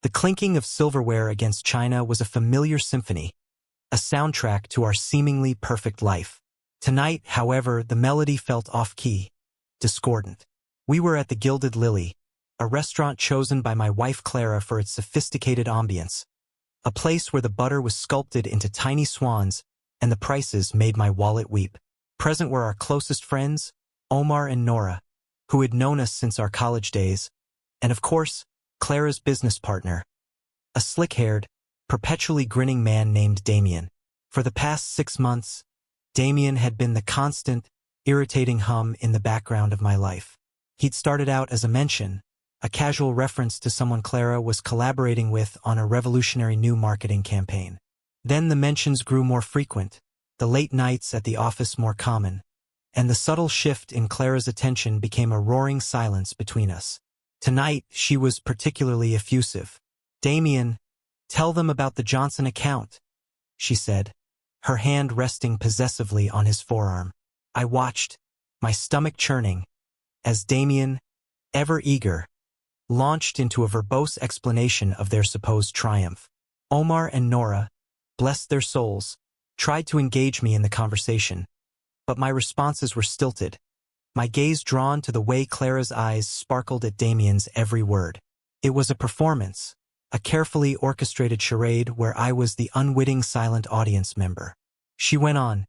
The clinking of silverware against china was a familiar symphony, a soundtrack to our seemingly perfect life. Tonight, however, the melody felt off-key, discordant. We were at the Gilded Lily, a restaurant chosen by my wife Clara for its sophisticated ambience, a place where the butter was sculpted into tiny swans and the prices made my wallet weep. Present were our closest friends, Omar and Nora, who had known us since our college days, and of course, Clara's business partner, a slick-haired, perpetually grinning man named Damien. For the past 6 months, Damien had been the constant, irritating hum in the background of my life. He'd started out as a mention, a casual reference to someone Clara was collaborating with on a revolutionary new marketing campaign. Then the mentions grew more frequent, the late nights at the office more common, and the subtle shift in Clara's attention became a roaring silence between us. Tonight, she was particularly effusive. "Damien, tell them about the Johnson account," she said, her hand resting possessively on his forearm. I watched, my stomach churning, as Damien, ever eager, launched into a verbose explanation of their supposed triumph. Omar and Nora, bless their souls, tried to engage me in the conversation, but my responses were stilted, my gaze drawn to the way Clara's eyes sparkled at Damien's every word. It was a performance, a carefully orchestrated charade where I was the unwitting silent audience member. She went on,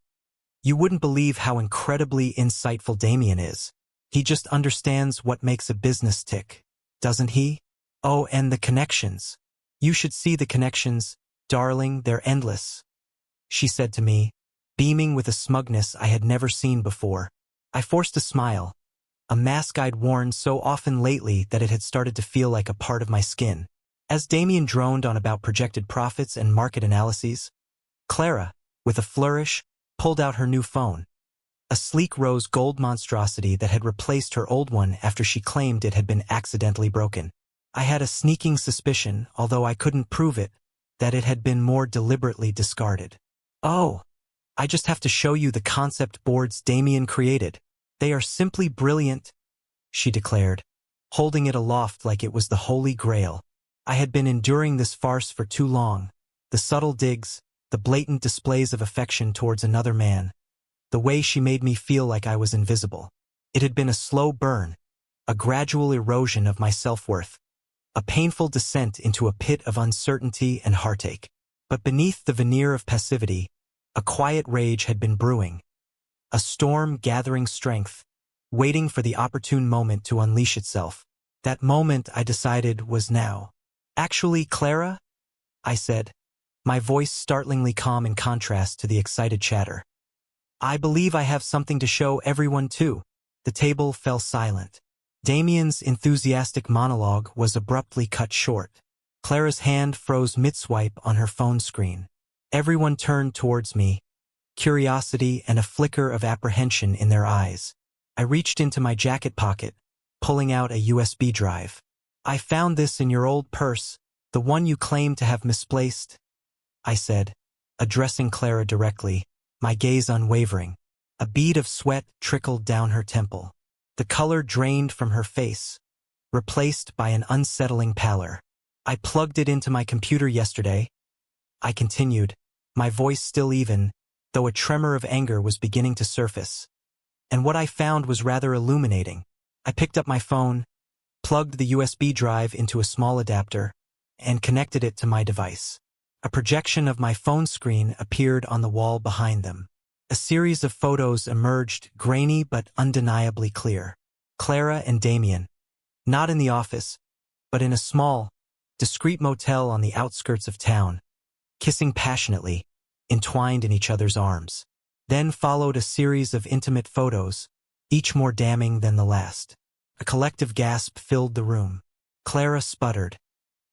"You wouldn't believe how incredibly insightful Damien is. He just understands what makes a business tick, doesn't he? Oh, and the connections. You should see the connections, darling, they're endless," she said to me, beaming with a smugness I had never seen before. I forced a smile, a mask I'd worn so often lately that it had started to feel like a part of my skin. As Damien droned on about projected profits and market analyses, Clara, with a flourish, pulled out her new phone, a sleek rose gold monstrosity that had replaced her old one after she claimed it had been accidentally broken. I had a sneaking suspicion, although I couldn't prove it, that it had been more deliberately discarded. "Oh, I just have to show you the concept boards Damien created. They are simply brilliant," she declared, holding it aloft like it was the Holy Grail. I had been enduring this farce for too long, the subtle digs, the blatant displays of affection towards another man, the way she made me feel like I was invisible. It had been a slow burn, a gradual erosion of my self-worth, a painful descent into a pit of uncertainty and heartache. But beneath the veneer of passivity, a quiet rage had been brewing, a storm gathering strength, waiting for the opportune moment to unleash itself. That moment, I decided, was now. "Actually, Clara," I said, my voice startlingly calm in contrast to the excited chatter, "I believe I have something to show everyone too." The table fell silent. Damien's enthusiastic monologue was abruptly cut short. Clara's hand froze mid-swipe on her phone screen. Everyone turned towards me, curiosity and a flicker of apprehension in their eyes. I reached into my jacket pocket, pulling out a USB drive. "I found this in your old purse, the one you claim to have misplaced," I said, addressing Clara directly, my gaze unwavering. A bead of sweat trickled down her temple. The color drained from her face, replaced by an unsettling pallor. "I plugged it into my computer yesterday," I continued, my voice still even, though a tremor of anger was beginning to surface. "And what I found was rather illuminating. I picked up my phone, plugged the USB drive into a small adapter, and connected it to my device. A projection of my phone screen appeared on the wall behind them. A series of photos emerged, grainy but undeniably clear. Clara and Damien, not in the office, but in a small, discreet motel on the outskirts of town, kissing passionately, entwined in each other's arms. Then followed a series of intimate photos, each more damning than the last. A collective gasp filled the room. Clara sputtered,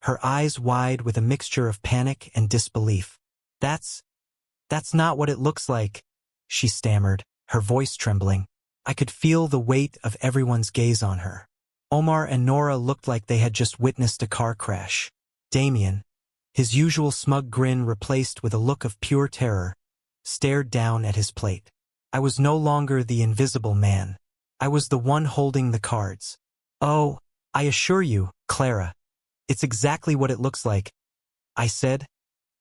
her eyes wide with a mixture of panic and disbelief. That's not what it looks like," she stammered, her voice trembling. I could feel the weight of everyone's gaze on her. Omar and Nora looked like they had just witnessed a car crash. Damien, his usual smug grin replaced with a look of pure terror, stared down at his plate. I was no longer the invisible man. I was the one holding the cards. "Oh, I assure you, Clara," It's exactly what it looks like, I said,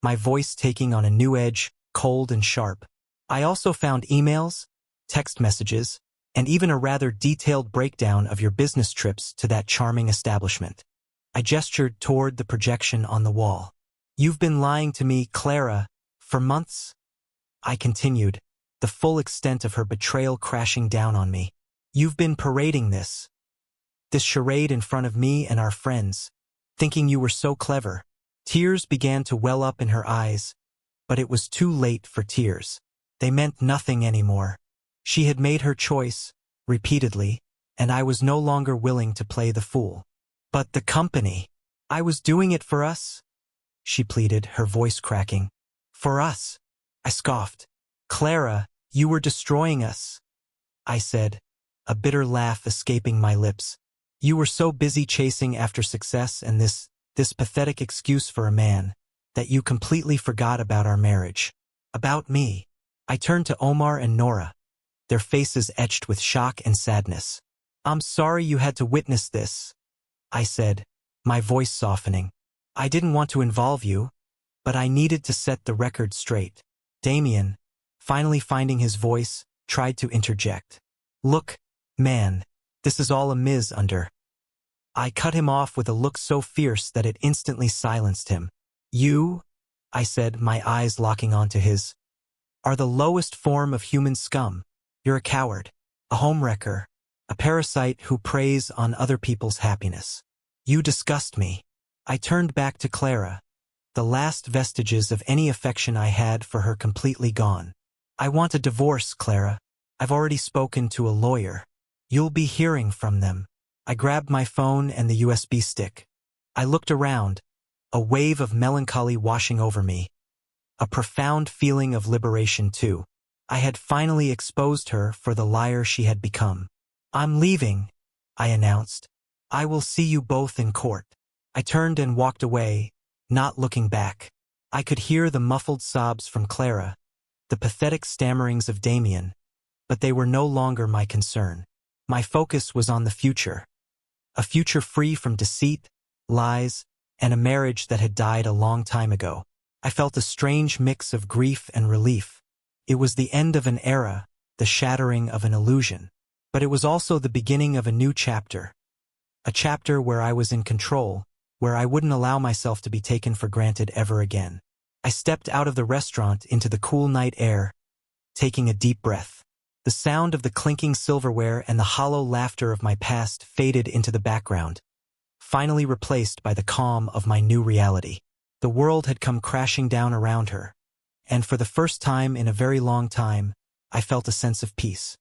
my voice taking on a new edge, cold and sharp. I also found emails, text messages, and even a rather detailed breakdown of your business trips to that charming establishment. I gestured toward the projection on the wall. You've been lying to me, Clara, for months? I continued, the full extent of her betrayal crashing down on me. You've been parading this charade in front of me and our friends, thinking you were so clever. Tears began to well up in her eyes, but it was too late for tears. They meant nothing anymore. She had made her choice, repeatedly, and I was no longer willing to play the fool. But the company, I was doing it for us, she pleaded, her voice cracking. For us, I scoffed. Clara, you were destroying us, I said, a bitter laugh escaping my lips. You were so busy chasing after success and this pathetic excuse for a man, that you completely forgot about our marriage. About me. I turned to Omar and Nora, their faces etched with shock and sadness. I'm sorry you had to witness this, I said, my voice softening. I didn't want to involve you, but I needed to set the record straight. Damien, finally finding his voice, tried to interject. Look, man, this is all a under. I cut him off with a look so fierce that it instantly silenced him. You, I said, my eyes locking onto his, are the lowest form of human scum. You're a coward, a homewrecker, a parasite who preys on other people's happiness. You disgust me. I turned back to Clara, the last vestiges of any affection I had for her completely gone. I want a divorce, Clara. I've already spoken to a lawyer. You'll be hearing from them. I grabbed my phone and the USB stick. I looked around, a wave of melancholy washing over me. A profound feeling of liberation, too. I had finally exposed her for the liar she had become. I'm leaving, I announced. I will see you both in court. I turned and walked away, not looking back. I could hear the muffled sobs from Clara, the pathetic stammerings of Damien, but they were no longer my concern. My focus was on the future. A future free from deceit, lies, and a marriage that had died a long time ago. I felt a strange mix of grief and relief. It was the end of an era, the shattering of an illusion. But it was also the beginning of a new chapter. A chapter where I was in control, where I wouldn't allow myself to be taken for granted ever again. I stepped out of the restaurant into the cool night air, taking a deep breath. The sound of the clinking silverware and the hollow laughter of my past faded into the background, finally replaced by the calm of my new reality. The world had come crashing down around her, and for the first time in a very long time, I felt a sense of peace.